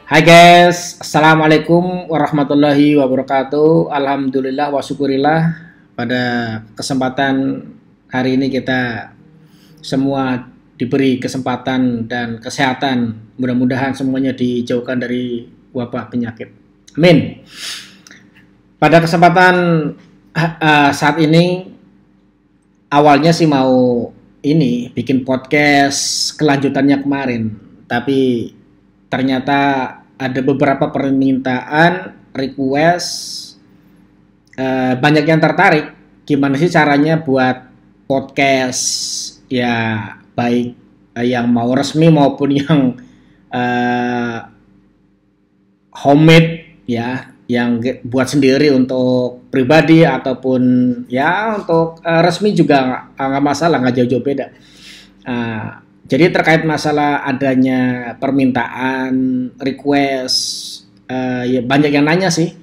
Hai guys, Assalamualaikum warahmatullahi wabarakatuh. Alhamdulillah wa syukurillah. Pada kesempatan hari ini kita semua diberi kesempatan dan kesehatan. Mudah-mudahan semuanya dijauhkan dari wabah penyakit. Amin. Pada kesempatan saat ini awalnya sih mau bikin podcast kelanjutannya kemarin, tapi ternyata ada beberapa permintaan, request, banyak yang tertarik. Gimana sih caranya buat podcast ya, baik yang mau resmi maupun yang homemade ya, yang buat sendiri untuk pribadi ataupun ya untuk resmi juga nggak masalah, nggak jauh-jauh beda. Jadi terkait masalah adanya permintaan, request, ya banyak yang nanya sih,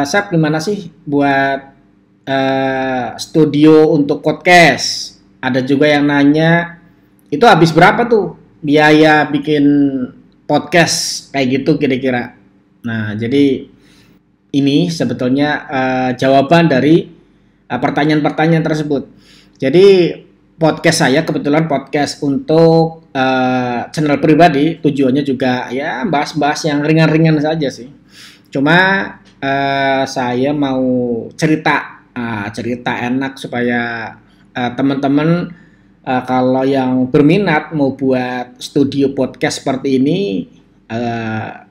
Sep gimana sih buat studio untuk podcast? Ada juga yang nanya, itu habis berapa tuh biaya bikin podcast kayak gitu kira-kira? Nah, jadi ini sebetulnya jawaban dari pertanyaan-pertanyaan tersebut. Jadi podcast saya kebetulan podcast untuk channel pribadi, tujuannya juga ya bahas-bahas yang ringan-ringan saja sih. Cuma saya mau cerita enak supaya teman-teman kalau yang berminat mau buat studio podcast seperti ini,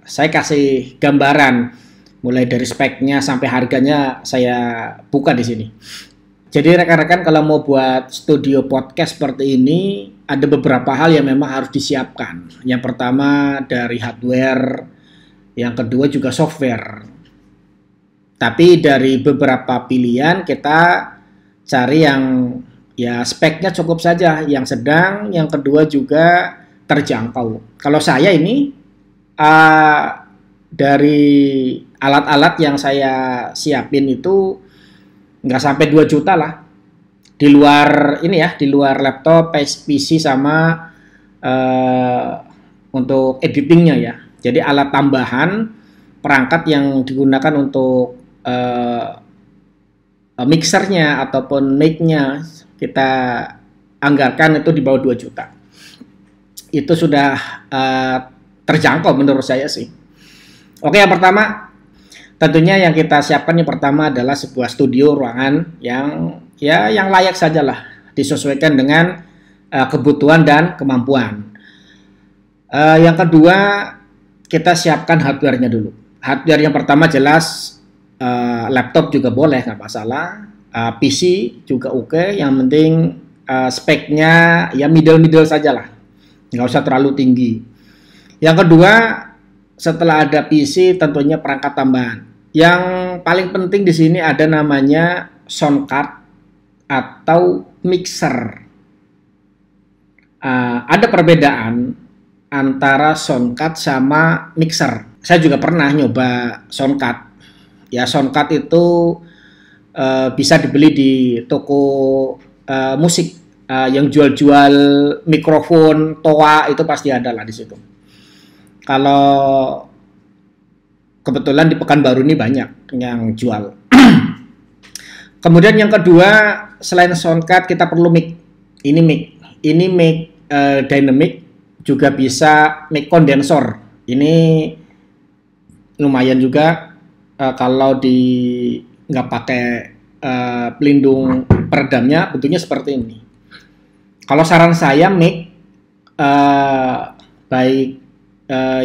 saya kasih gambaran mulai dari speknya sampai harganya saya buka di sini. Jadi rekan-rekan kalau mau buat studio podcast seperti ini, ada beberapa hal yang memang harus disiapkan. Yang pertama dari hardware, yang kedua juga software. Tapi dari beberapa pilihan kita cari yang ya speknya cukup saja, yang sedang, yang kedua juga terjangkau. Kalau saya ini dari alat-alat yang saya siapin itu nggak sampai 2 juta lah, di luar ini ya, di luar laptop, PC sama untuk editingnya ya. Jadi alat tambahan, perangkat yang digunakan untuk mixernya ataupun mic-nya kita anggarkan itu di bawah 2 juta. Itu sudah terjangkau menurut saya sih. Oke, yang pertama tentunya yang kita siapkan yang pertama adalah sebuah studio ruangan yang layak sajalah, disesuaikan dengan kebutuhan dan kemampuan. Yang kedua, kita siapkan hardware-nya dulu. Hardware yang pertama jelas laptop juga boleh, nggak masalah. PC juga oke, yang penting speknya ya middle sajalah, nggak usah terlalu tinggi. Yang kedua, setelah ada PC tentunya perangkat tambahan. Yang paling penting di sini ada namanya sound card atau mixer. Ada perbedaan antara sound card sama mixer. Saya juga pernah nyoba sound card. Ya, sound card itu bisa dibeli di toko musik yang jual-jual mikrofon, toa, itu pasti ada lah di situ. Kalau kebetulan di Pekanbaru ini banyak yang jual. Kemudian yang kedua, selain sound card kita perlu mic. Ini mic dynamic, juga bisa mic kondensor. Ini lumayan juga kalau nggak pakai pelindung peredamnya, bentuknya seperti ini. Kalau saran saya mic baik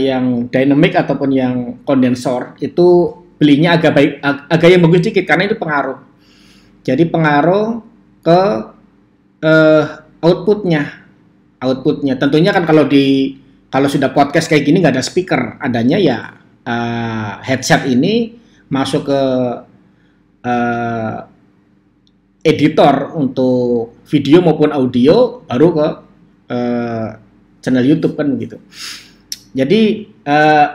yang dynamic ataupun yang kondensor itu belinya agak yang bagus dikit, karena itu pengaruh. Jadi pengaruh ke outputnya. Tentunya kan kalau sudah podcast kayak gini nggak ada speaker, adanya ya headset ini masuk ke editor untuk video maupun audio, baru ke channel YouTube kan begitu. Jadi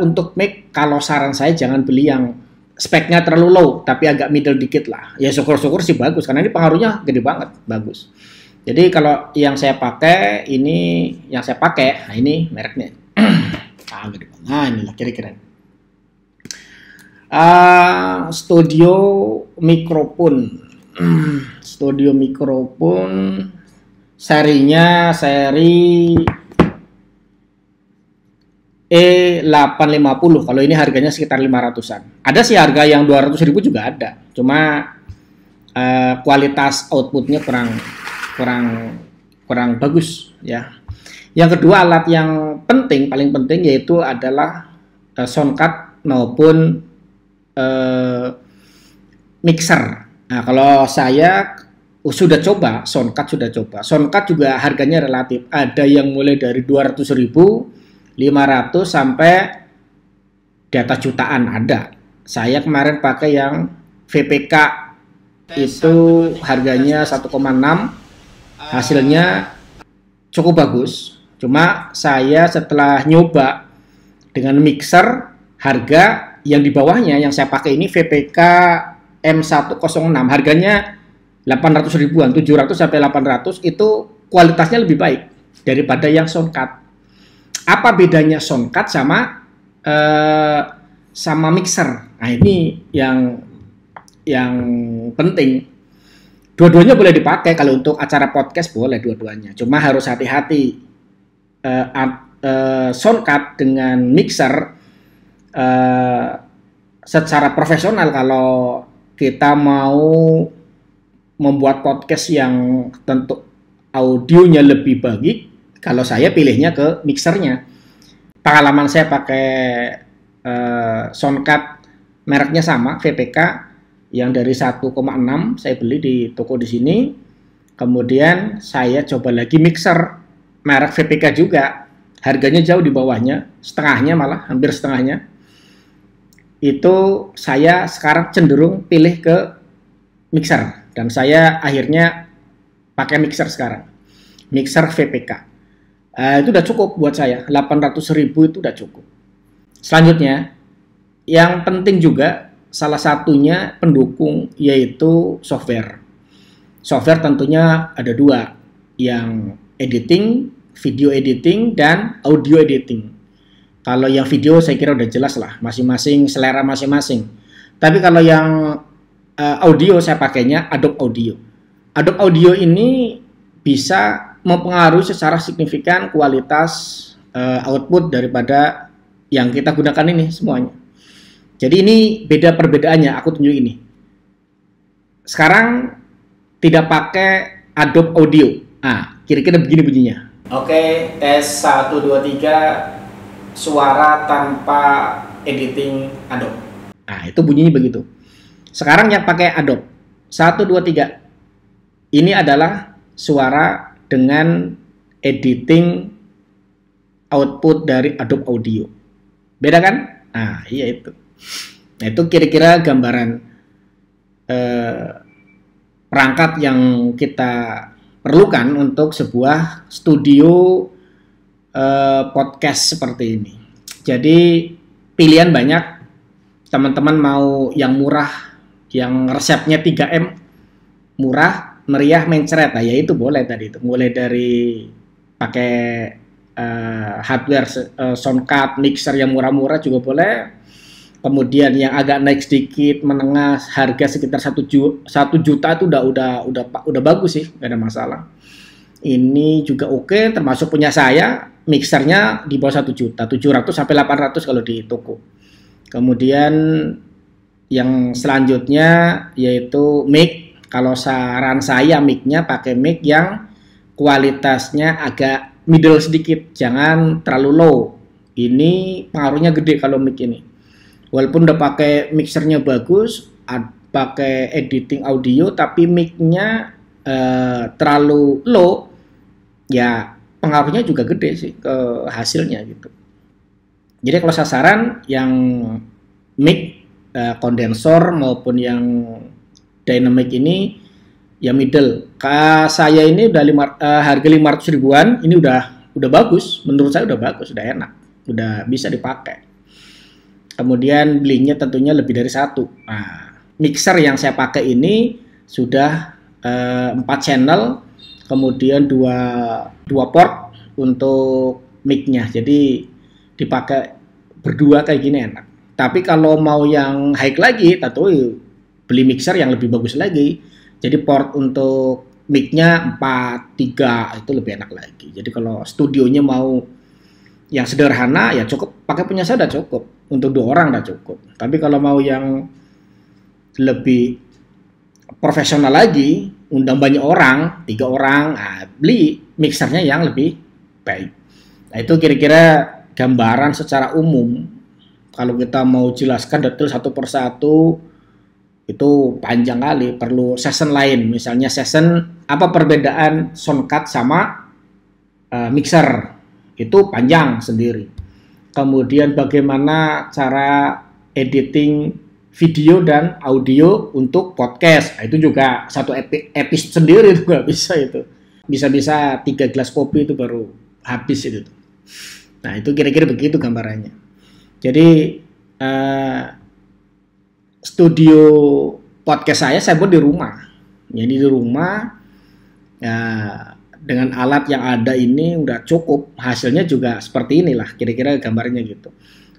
untuk mic kalau saran saya jangan beli yang speknya terlalu low tapi agak middle dikit lah. Ya syukur-syukur sih bagus, karena ini pengaruhnya gede banget, bagus. Jadi kalau yang saya pakai, nah ini mereknya sangat di bawah. Nah inilah kira-kira. Studio mikrofon. Studio mikrofon serinya seri E850. Kalau ini harganya sekitar 500-an. Ada sih harga yang 200.000 juga ada. Cuma kualitas outputnya kurang bagus ya. Yang kedua, alat yang penting, paling penting yaitu adalah soundcard maupun mixer. Nah, kalau saya sudah coba soundcard juga harganya relatif. Ada yang mulai dari 200.000, 500 sampai di atas jutaan ada. Saya kemarin pakai yang VPK itu harganya 1,6, hasilnya cukup bagus. Cuma saya setelah nyoba dengan mixer, harga yang di bawahnya yang saya pakai ini VPK M106, harganya 800 ribuan, 700 sampai 800, itu kualitasnya lebih baik daripada yang soundcard. Apa bedanya soundcard sama mixer? Nah ini yang penting. Dua-duanya boleh dipakai, kalau untuk acara podcast boleh dua-duanya. Cuma harus hati-hati. Soundcard dengan mixer secara profesional, kalau kita mau membuat podcast yang tentu audionya lebih baik, kalau saya pilihnya ke mixernya. Pengalaman saya pakai soundcard mereknya sama, VPK, yang dari 1,6 saya beli di toko di sini. Kemudian saya coba lagi mixer merek VPK juga, harganya jauh di bawahnya, setengahnya, malah hampir setengahnya. Itu saya sekarang cenderung pilih ke mixer, dan saya akhirnya pakai mixer sekarang, mixer VPK. Itu udah cukup buat saya, 800.000 itu udah cukup. Selanjutnya, yang penting juga salah satunya pendukung, yaitu software. Software tentunya ada dua, yang editing, video editing, dan audio editing. Kalau yang video saya kira udah jelas lah, masing-masing selera masing-masing. Tapi kalau yang audio saya pakainya Adobe Audio. Adobe Audio ini bisa mempengaruhi secara signifikan kualitas output daripada yang kita gunakan ini semuanya. Jadi ini perbedaannya, aku tunjuk ini. Sekarang tidak pakai Adobe Audio. Nah, kira-kira begini bunyinya. Oke, tes 1, 2, 3, suara tanpa editing Adobe. Nah, itu bunyinya begitu. Sekarang yang pakai Adobe, 1, 2, 3. Ini adalah suara dengan editing output dari Adobe Audio. Beda kan? Nah, iya itu. Nah, itu kira-kira gambaran perangkat yang kita perlukan untuk sebuah studio podcast seperti ini. Jadi pilihan banyak. Teman-teman mau yang murah, yang resepnya 3M, murah, meriah, mencret, ya itu boleh tadi itu. Mulai dari pakai hardware soundcard, mixer yang murah-murah juga boleh. Kemudian yang agak naik sedikit, menengah, harga sekitar 1 juta itu udah bagus sih, nggak ada masalah. Ini juga oke, termasuk punya saya, mixernya di bawah 1 juta, 700 sampai 800 kalau di toko. Kemudian yang selanjutnya yaitu mic. Kalau saran saya, mic-nya pakai mic yang kualitasnya agak middle sedikit, jangan terlalu low. Ini pengaruhnya gede kalau mic ini. Walaupun udah pakai mixernya bagus, pakai editing audio, tapi mic-nya terlalu low, ya pengaruhnya juga gede sih ke hasilnya gitu. Jadi kalau sasaran yang mic kondensor maupun yang dynamic ini ya middle. Saya ini udah harga 500 ribuan, ini udah bagus, menurut saya udah bagus, udah enak, udah bisa dipakai. Kemudian belinya tentunya lebih dari satu. Nah, mixer yang saya pakai ini sudah 4 channel, kemudian dua port untuk mic-nya. Jadi dipakai berdua kayak gini enak. Tapi kalau mau yang high lagi, tentu beli mixer yang lebih bagus lagi. Jadi port untuk mic-nya 4, 3 itu lebih enak lagi. Jadi kalau studionya mau yang sederhana ya cukup pakai punya saya udah cukup. Untuk 2 orang udah cukup. Tapi kalau mau yang lebih profesional lagi, undang banyak orang, 3 orang, beli mixernya yang lebih baik. Nah itu kira-kira gambaran secara umum. Kalau kita mau jelaskan detail satu persatu itu panjang kali, perlu session lain. Misalnya session apa perbedaan soundcard sama mixer, itu panjang sendiri. Kemudian bagaimana cara editing video dan audio untuk podcast, itu juga satu episode sendiri juga bisa itu. Bisa-bisa 3 gelas kopi itu baru habis itu. Nah itu kira-kira begitu gambarannya. Jadi studio podcast saya buat di rumah. Jadi di rumah ya, dengan alat yang ada ini udah cukup. Hasilnya juga seperti inilah kira-kira gambarnya gitu.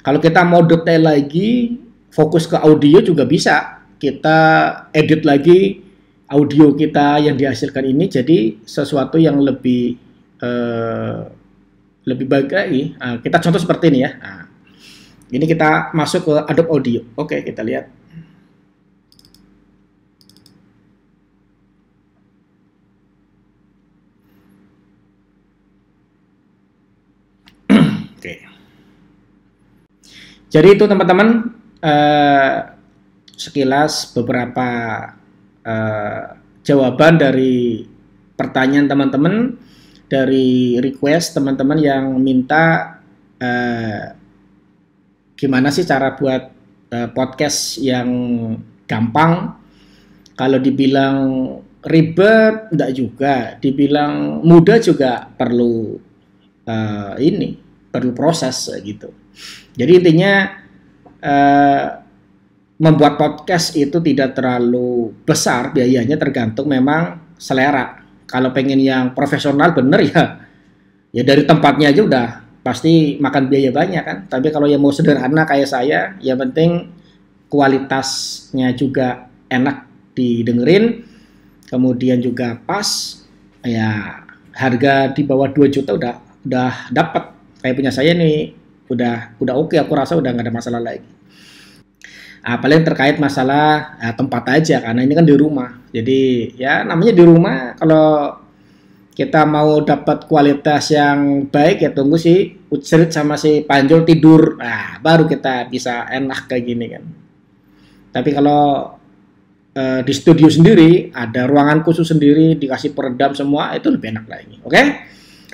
Kalau kita mau detail lagi, fokus ke audio juga bisa. Kita edit lagi audio kita yang dihasilkan ini jadi sesuatu yang lebih baik lagi. Kita contoh seperti ini ya. Ini kita masuk ke Adobe Audio. Oke, kita lihat. Oke. Jadi itu teman-teman sekilas beberapa jawaban dari pertanyaan teman-teman, dari request teman-teman yang minta gimana sih cara buat podcast yang gampang. Kalau dibilang ribet enggak juga, dibilang mudah juga perlu perlu proses gitu. Jadi intinya membuat podcast itu tidak terlalu besar biayanya, tergantung memang selera. Kalau pengen yang profesional bener ya dari tempatnya aja udah pasti makan biaya banyak kan. Tapi kalau yang mau sederhana kayak saya, yang penting kualitasnya juga enak didengerin, kemudian juga pas, ya harga di bawah 2 juta udah dapat. Kayak punya saya nih udah oke, aku rasa udah nggak ada masalah lagi. Paling terkait masalah tempat aja, karena ini kan di rumah. Jadi ya namanya di rumah, kalau kita mau dapat kualitas yang baik ya tunggu si Ucerit sama si Panjol tidur, baru kita bisa enak kayak gini kan. Tapi kalau di studio sendiri ada ruangan khusus sendiri, dikasih peredam semua, itu lebih enak lagi. Oke?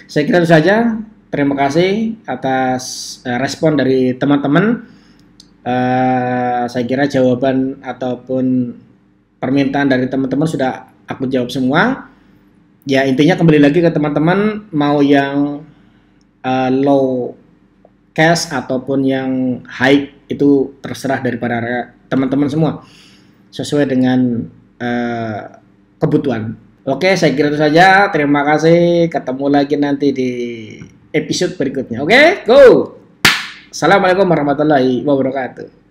Saya kira itu saja. Terima kasih atas respon dari teman-teman. Saya kira jawaban ataupun permintaan dari teman-teman sudah aku jawab semua. Ya intinya kembali lagi ke teman-teman, mau yang low cash ataupun yang high itu terserah daripada teman-teman semua, sesuai dengan kebutuhan. Oke, saya kira itu saja. Terima kasih. Ketemu lagi nanti di episode berikutnya. Oke, go. Assalamualaikum warahmatullahi wabarakatuh.